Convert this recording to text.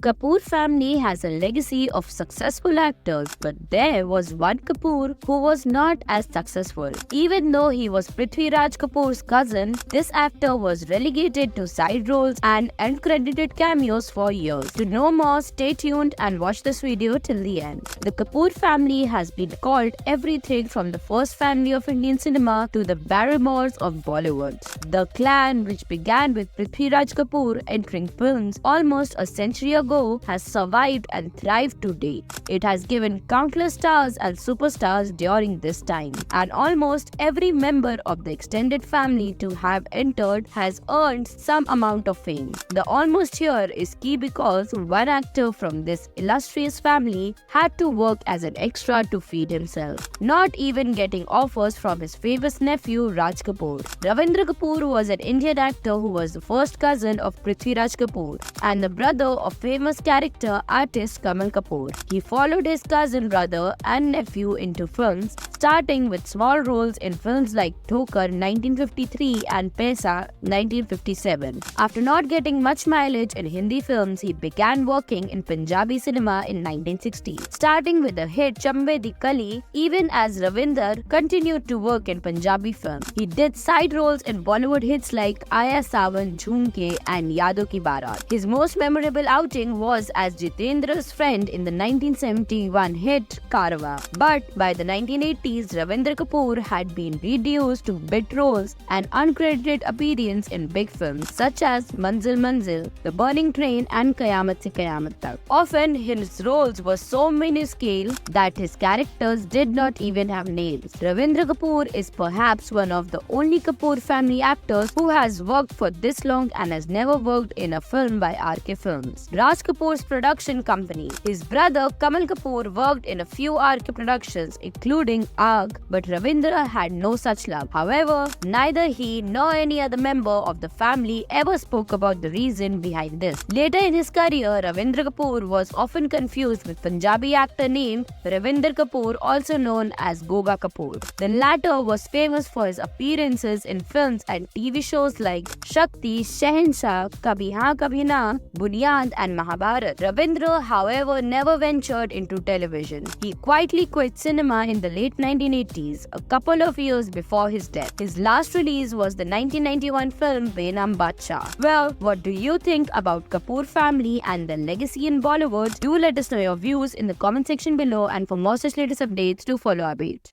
Kapoor family has a legacy of successful actors, but there was one Kapoor who was not as successful. Even though he was Prithvi Raj Kapoor's cousin, this actor was relegated to side roles and uncredited cameos for years. To know more, stay tuned and watch this video till the end. The Kapoor family has been called everything from the first family of Indian cinema to the Barrymores of Bollywood. The clan, which began with Prithvi Raj Kapoor entering films almost a century ago, has survived and thrived today. It has given countless stars and superstars during this time, and almost every member of the extended family to have entered has earned some amount of fame. The almost here is key because one actor from this illustrious family had to work as an extra to feed himself, not even getting offers from his famous nephew Raj Kapoor. Ravindra Kapoor was an Indian actor who was the first cousin of Prithvi Raj Kapoor and the brother of famous character artist Kamal Kapoor. He followed his cousin, brother and nephew into films, starting with small roles in films like Thokar 1953 and Paisa 1957. After not getting much mileage in Hindi films, he began working in Punjabi cinema in 1960, starting with the hit Chambe Di Kali. Even as Ravinder continued to work in Punjabi films, he did side roles in Bollywood hits like Aaya Sawan, Jhumke and Yadon Ki Baaraat. His most memorable outing was as Jitendra's friend in the 1971 hit Karwa. But by the 1980s, Ravindra Kapoor had been reduced to bit roles and uncredited appearance in big films such as Manzil Manzil, The Burning Train and Qayamat Se Qayamat Tak. Often his roles were so minuscule that his characters did not even have names. Ravindra Kapoor is perhaps one of the only Kapoor family actors who has worked for this long and has never worked in a film by RK Films, Raj Kapoor's production company. His brother Kamal Kapoor worked in a few RK productions including Aag, but Ravindra had no such luck. However, neither he nor any other member of the family ever spoke about the reason behind this. Later in his career, Ravindra Kapoor was often confused with Punjabi actor named Ravinder Kapoor, also known as Goga Kapoor. The latter was famous for his appearances in films and TV shows like Shakti, Shahenshah, Kabhi Haan Kabhi Na, Bunyad and Mahabharat. Ravindra, however, never ventured into television. He quietly quit cinema in the late 1980s, a couple of years before his death. His last release was the 1991 film Benam Badshah. Well, what do you think about Kapoor family and their legacy in Bollywood? Do let us know your views in the comment section below, and for more such latest updates, do follow our page.